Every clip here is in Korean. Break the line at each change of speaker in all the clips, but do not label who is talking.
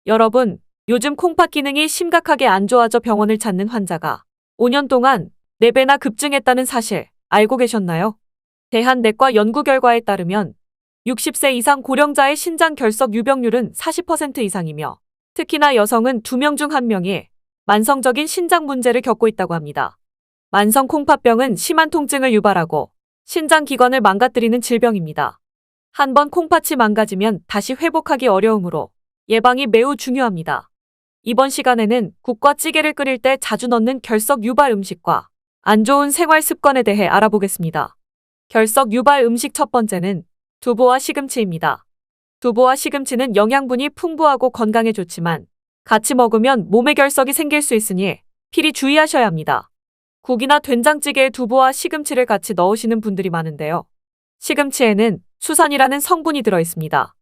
여러분, 요즘 콩팥 기능이 심각하게 안 좋아져 병원을 찾는 환자가 5년 동안 4배나 급증했다는 사실 알고 계셨나요? 대한내과 연구 결과에 따르면 60세 이상 고령자의 신장 결석 유병률은 40% 이상이며 특히나 여성은 2명 중 1명이 만성적인 신장 문제를 겪고 있다고 합니다. 만성 콩팥병은 심한 통증을 유발하고 신장 기관을 망가뜨리는 질병입니다. 한번 콩팥이 망가지면 다시 회복하기 어려우므로 예방이 매우 중요합니다. 이번 시간에는 국과 찌개를 끓일 때 자주 넣는 결석 유발 음식과 안 좋은 생활 습관에 대해 알아보겠습니다. 결석 유발 음식 첫 번째는 두부와 시금치입니다. 두부와 시금치는 영양분이 풍부하고 건강에 좋지만 같이 먹으면 몸에 결석이 생길 수 있으니 필히 주의하셔야 합니다. 국이나 된장찌개에 두부와 시금치를 같이 넣으시는 분들이 많은데요. 시금치에는 수산이라는 성분이 들어있습니다.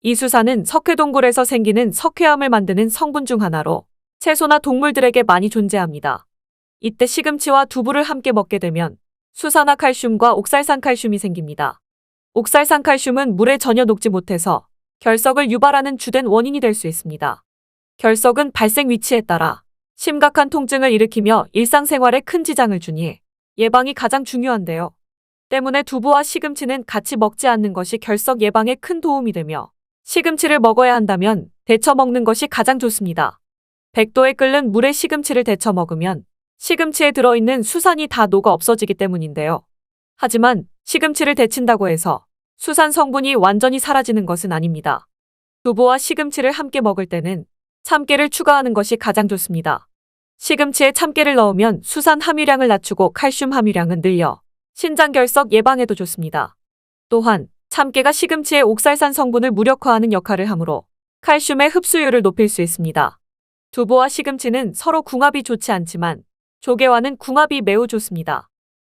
이 수산은 석회동굴에서 생기는 석회암을 만드는 성분 중 하나로 채소나 동물들에게 많이 존재합니다. 이때 시금치와 두부를 함께 먹게 되면 수산화칼슘과 옥살산칼슘이 생깁니다. 옥살산칼슘은 물에 전혀 녹지 못해서 결석을 유발하는 주된 원인이 될 수 있습니다. 결석은 발생 위치에 따라 심각한 통증을 일으키며 일상생활에 큰 지장을 주니 예방이 가장 중요한데요. 때문에 두부와 시금치는 같이 먹지 않는 것이 결석 예방에 큰 도움이 되며 시금치를 먹어야 한다면 데쳐 먹는 것이 가장 좋습니다. 100도에 끓는 물에 시금치를 데쳐 먹으면 시금치에 들어있는 수산이 다 녹아 없어지기 때문인데요. 하지만 시금치를 데친다고 해서 수산 성분이 완전히 사라지는 것은 아닙니다. 두부와 시금치를 함께 먹을 때는 참깨를 추가하는 것이 가장 좋습니다. 시금치에 참깨를 넣으면 수산 함유량을 낮추고 칼슘 함유량은 늘려 신장 결석 예방에도 좋습니다. 또한 참깨가 시금치의 옥살산 성분을 무력화하는 역할을 하므로 칼슘의 흡수율을 높일 수 있습니다. 두부와 시금치는 서로 궁합이 좋지 않지만 조개와는 궁합이 매우 좋습니다.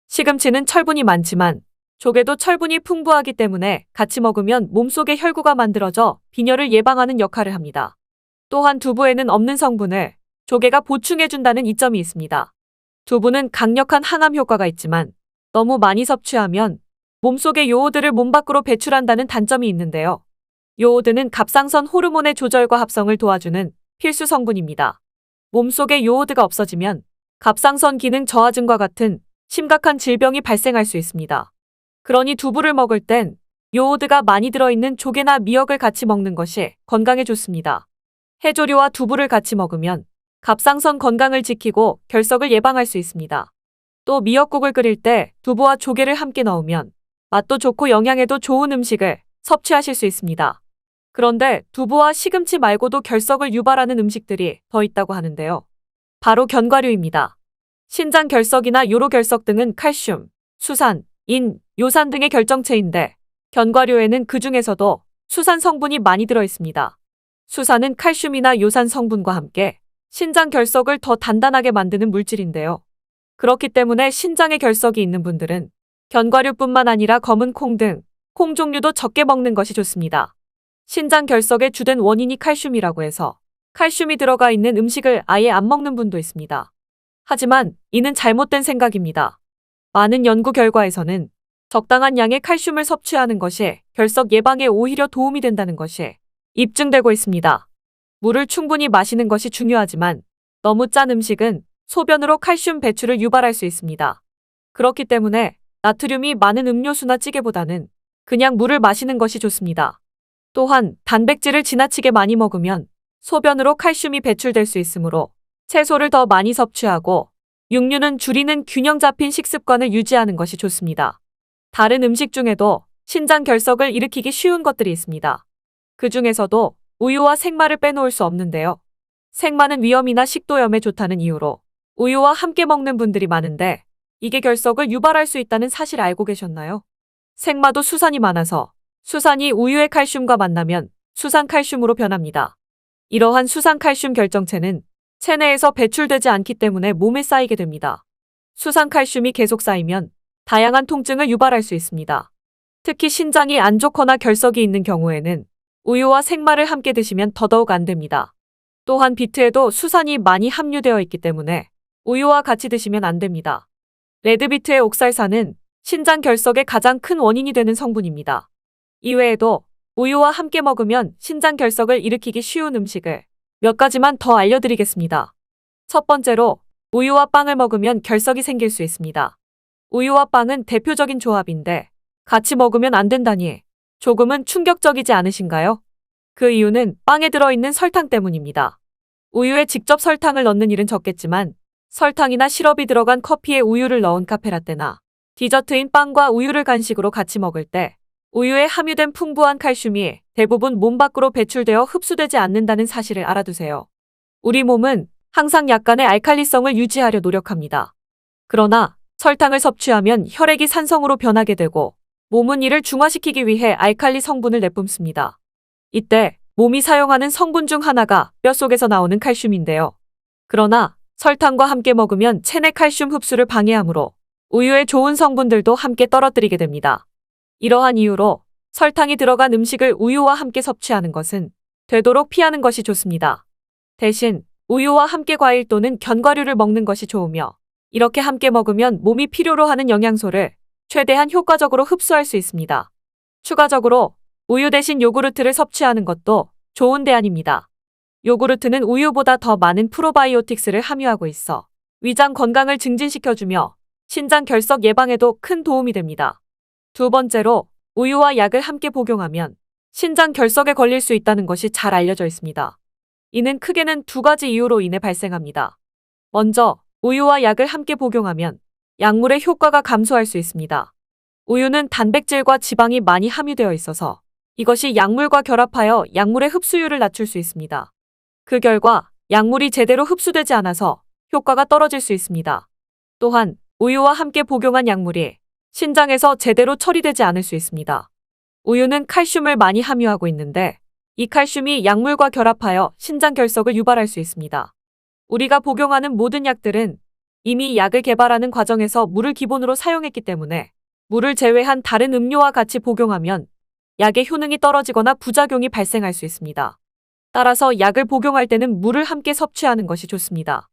시금치는 철분이 많지만 조개도 철분이 풍부하기 때문에 같이 먹으면 몸속에 혈구가 만들어져 빈혈을 예방하는 역할을 합니다. 또한 두부에는 없는 성분을 조개가 보충해준다는 이점이 있습니다. 두부는 강력한 항암 효과가 있지만 너무 많이 섭취하면 몸속의 요오드를 몸 밖으로 배출한다는 단점이 있는데요. 요오드는 갑상선 호르몬의 조절과 합성을 도와주는 필수 성분입니다. 몸속에 요오드가 없어지면 갑상선 기능 저하증과 같은 심각한 질병이 발생할 수 있습니다. 그러니 두부를 먹을 땐 요오드가 많이 들어있는 조개나 미역을 같이 먹는 것이 건강에 좋습니다. 해조류와 두부를 같이 먹으면 갑상선 건강을 지키고 결석을 예방할 수 있습니다. 또 미역국을 끓일 때 두부와 조개를 함께 넣으면 맛도 좋고 영양에도 좋은 음식을 섭취하실 수 있습니다. 그런데 두부와 시금치 말고도 결석을 유발하는 음식들이 더 있다고 하는데요. 바로 견과류입니다. 신장 결석이나 요로 결석 등은 칼슘, 수산, 인, 요산 등의 결정체인데 견과류에는 그 중에서도 수산 성분이 많이 들어있습니다. 수산은 칼슘이나 요산 성분과 함께 신장 결석을 더 단단하게 만드는 물질인데요. 그렇기 때문에 신장에 결석이 있는 분들은 견과류뿐만 아니라 검은 콩 등 콩 종류도 적게 먹는 것이 좋습니다. 신장 결석의 주된 원인이 칼슘이라고 해서 칼슘이 들어가 있는 음식을 아예 안 먹는 분도 있습니다. 하지만 이는 잘못된 생각입니다. 많은 연구 결과에서는 적당한 양의 칼슘을 섭취하는 것이 결석 예방에 오히려 도움이 된다는 것이 입증되고 있습니다. 물을 충분히 마시는 것이 중요하지만 너무 짠 음식은 소변으로 칼슘 배출을 유발할 수 있습니다. 그렇기 때문에 나트륨이 많은 음료수나 찌개보다는 그냥 물을 마시는 것이 좋습니다. 또한 단백질을 지나치게 많이 먹으면 소변으로 칼슘이 배출될 수 있으므로 채소를 더 많이 섭취하고 육류는 줄이는 균형 잡힌 식습관을 유지하는 것이 좋습니다. 다른 음식 중에도 신장 결석을 일으키기 쉬운 것들이 있습니다. 그 중에서도 우유와 생마를 빼놓을 수 없는데요. 생마는 위염이나 식도염에 좋다는 이유로 우유와 함께 먹는 분들이 많은데 이게 결석을 유발할 수 있다는 사실 알고 계셨나요? 생마도 수산이 많아서 수산이 우유의 칼슘과 만나면 수산칼슘으로 변합니다. 이러한 수산칼슘 결정체는 체내에서 배출되지 않기 때문에 몸에 쌓이게 됩니다. 수산칼슘이 계속 쌓이면 다양한 통증을 유발할 수 있습니다. 특히 신장이 안 좋거나 결석이 있는 경우에는 우유와 생마를 함께 드시면 더더욱 안 됩니다. 또한 비트에도 수산이 많이 함유되어 있기 때문에 우유와 같이 드시면 안 됩니다. 레드비트의 옥살산은 신장 결석의 가장 큰 원인이 되는 성분입니다. 이외에도 우유와 함께 먹으면 신장 결석을 일으키기 쉬운 음식을 몇 가지만 더 알려드리겠습니다. 첫 번째로, 우유와 빵을 먹으면 결석이 생길 수 있습니다. 우유와 빵은 대표적인 조합인데 같이 먹으면 안 된다니 조금은 충격적이지 않으신가요? 그 이유는 빵에 들어있는 설탕 때문입니다. 우유에 직접 설탕을 넣는 일은 적겠지만 설탕이나 시럽이 들어간 커피에 우유를 넣은 카페라떼나 디저트인 빵과 우유를 간식으로 같이 먹을 때 우유에 함유된 풍부한 칼슘이 대부분 몸 밖으로 배출되어 흡수되지 않는다는 사실을 알아두세요. 우리 몸은 항상 약간의 알칼리성을 유지하려 노력합니다. 그러나 설탕을 섭취하면 혈액이 산성으로 변하게 되고 몸은 이를 중화시키기 위해 알칼리 성분을 내뿜습니다. 이때 몸이 사용하는 성분 중 하나가 뼛속에서 나오는 칼슘인데요. 그러나 설탕과 함께 먹으면 체내 칼슘 흡수를 방해하므로 우유의 좋은 성분들도 함께 떨어뜨리게 됩니다. 이러한 이유로 설탕이 들어간 음식을 우유와 함께 섭취하는 것은 되도록 피하는 것이 좋습니다. 대신 우유와 함께 과일 또는 견과류를 먹는 것이 좋으며 이렇게 함께 먹으면 몸이 필요로 하는 영양소를 최대한 효과적으로 흡수할 수 있습니다. 추가적으로 우유 대신 요구르트를 섭취하는 것도 좋은 대안입니다. 요구르트는 우유보다 더 많은 프로바이오틱스를 함유하고 있어 위장 건강을 증진시켜주며 신장 결석 예방에도 큰 도움이 됩니다. 두 번째로, 우유와 약을 함께 복용하면 신장 결석에 걸릴 수 있다는 것이 잘 알려져 있습니다. 이는 크게는 두 가지 이유로 인해 발생합니다. 먼저, 우유와 약을 함께 복용하면 약물의 효과가 감소할 수 있습니다. 우유는 단백질과 지방이 많이 함유되어 있어서 이것이 약물과 결합하여 약물의 흡수율을 낮출 수 있습니다. 그 결과 약물이 제대로 흡수되지 않아서 효과가 떨어질 수 있습니다. 또한 우유와 함께 복용한 약물이 신장에서 제대로 처리되지 않을 수 있습니다. 우유는 칼슘을 많이 함유하고 있는데 이 칼슘이 약물과 결합하여 신장 결석을 유발할 수 있습니다. 우리가 복용하는 모든 약들은 이미 약을 개발하는 과정에서 물을 기본으로 사용했기 때문에 물을 제외한 다른 음료와 같이 복용하면 약의 효능이 떨어지거나 부작용이 발생할 수 있습니다. 따라서 약을 복용할 때는 물을 함께 섭취하는 것이 좋습니다.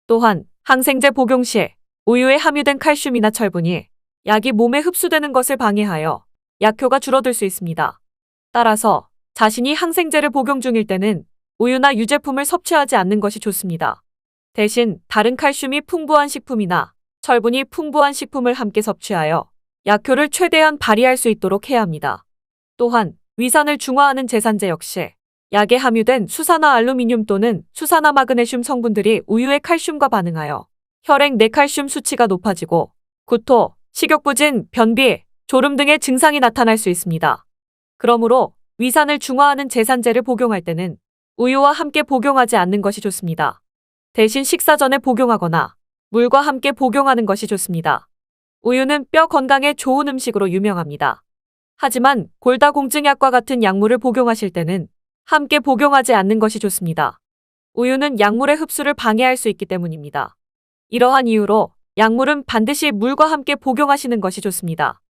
또한 항생제 복용 시 우유에 함유된 칼슘이나 철분이 약이 몸에 흡수되는 것을 방해하여 약효가 줄어들 수 있습니다. 따라서 자신이 항생제를 복용 중일 때는 우유나 유제품을 섭취하지 않는 것이 좋습니다. 대신 다른 칼슘이 풍부한 식품이나 철분이 풍부한 식품을 함께 섭취하여 약효를 최대한 발휘할 수 있도록 해야 합니다. 또한 위산을 중화하는 제산제 역시 약에 함유된 수산화 알루미늄 또는 수산화 마그네슘 성분들이 우유의 칼슘과 반응하여 혈액 내 칼슘 수치가 높아지고 구토, 식욕부진, 변비, 졸음 등의 증상이 나타날 수 있습니다. 그러므로 위산을 중화하는 제산제를 복용할 때는 우유와 함께 복용하지 않는 것이 좋습니다. 대신 식사 전에 복용하거나 물과 함께 복용하는 것이 좋습니다. 우유는 뼈 건강에 좋은 음식으로 유명합니다. 하지만 골다공증약과 같은 약물을 복용하실 때는 함께 복용하지 않는 것이 좋습니다. 우유는 약물의 흡수를 방해할 수 있기 때문입니다. 이러한 이유로 약물은 반드시 물과 함께 복용하시는 것이 좋습니다.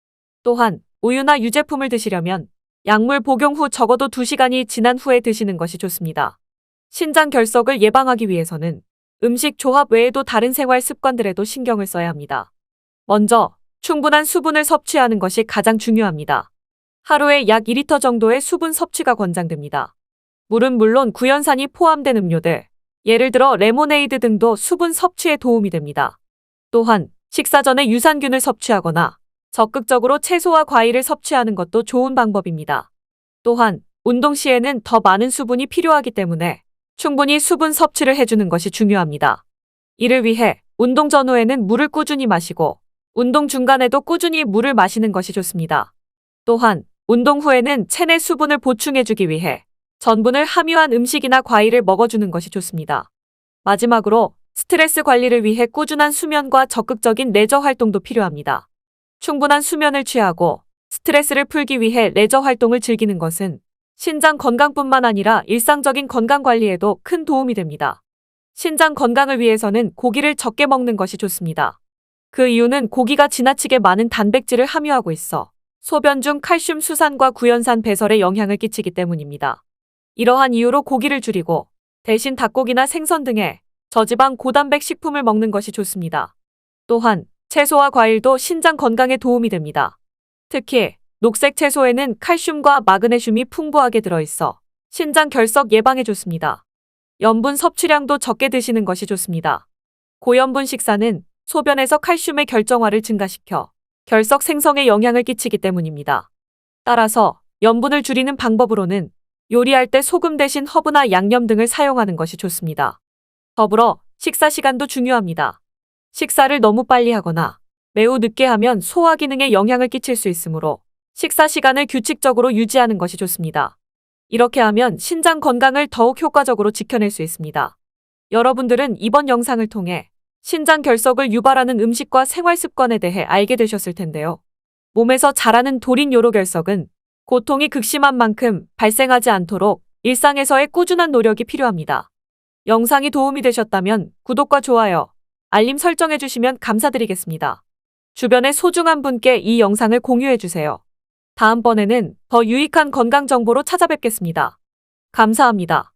또한 우유나 유제품을 드시려면 약물 복용 후 적어도 2시간이 지난 후에 드시는 것이 좋습니다. 신장 결석을 예방하기 위해서는 음식 조합 외에도 다른 생활 습관들에도 신경을 써야 합니다. 먼저 충분한 수분을 섭취하는 것이 가장 중요합니다. 하루에 약 2리터 정도의 수분 섭취가 권장됩니다. 물은 물론 구연산이 포함된 음료들, 예를 들어 레모네이드 등도 수분 섭취에 도움이 됩니다. 또한 식사 전에 유산균을 섭취하거나 적극적으로 채소와 과일을 섭취하는 것도 좋은 방법입니다. 또한 운동 시에는 더 많은 수분이 필요하기 때문에 충분히 수분 섭취를 해주는 것이 중요합니다. 이를 위해 운동 전후에는 물을 꾸준히 마시고 운동 중간에도 꾸준히 물을 마시는 것이 좋습니다. 또한 운동 후에는 체내 수분을 보충해주기 위해 전분을 함유한 음식이나 과일을 먹어주는 것이 좋습니다. 마지막으로 스트레스 관리를 위해 꾸준한 수면과 적극적인 레저 활동도 필요합니다. 충분한 수면을 취하고 스트레스를 풀기 위해 레저 활동을 즐기는 것은 신장 건강뿐만 아니라 일상적인 건강 관리에도 큰 도움이 됩니다. 신장 건강을 위해서는 고기를 적게 먹는 것이 좋습니다. 그 이유는 고기가 지나치게 많은 단백질을 함유하고 있어 소변 중 칼슘 수산과 구연산 배설에 영향을 끼치기 때문입니다. 이러한 이유로 고기를 줄이고 대신 닭고기나 생선 등의 저지방 고단백 식품을 먹는 것이 좋습니다. 또한 채소와 과일도 신장 건강에 도움이 됩니다. 특히 녹색 채소에는 칼슘과 마그네슘이 풍부하게 들어있어 신장 결석 예방에 좋습니다. 염분 섭취량도 적게 드시는 것이 좋습니다. 고염분 식사는 소변에서 칼슘의 결정화를 증가시켜 결석 생성에 영향을 끼치기 때문입니다. 따라서 염분을 줄이는 방법으로는 요리할 때 소금 대신 허브나 양념 등을 사용하는 것이 좋습니다. 더불어 식사 시간도 중요합니다. 식사를 너무 빨리 하거나 매우 늦게 하면 소화 기능에 영향을 끼칠 수 있으므로 식사 시간을 규칙적으로 유지하는 것이 좋습니다. 이렇게 하면 신장 건강을 더욱 효과적으로 지켜낼 수 있습니다. 여러분들은 이번 영상을 통해 신장 결석을 유발하는 음식과 생활 습관에 대해 알게 되셨을 텐데요. 몸에서 자라는 돌인 요로결석은 고통이 극심한 만큼 발생하지 않도록 일상에서의 꾸준한 노력이 필요합니다. 영상이 도움이 되셨다면 구독과 좋아요, 알림 설정해 주시면 감사드리겠습니다. 주변의 소중한 분께 이 영상을 공유해 주세요. 다음번에는 더 유익한 건강 정보로 찾아뵙겠습니다. 감사합니다.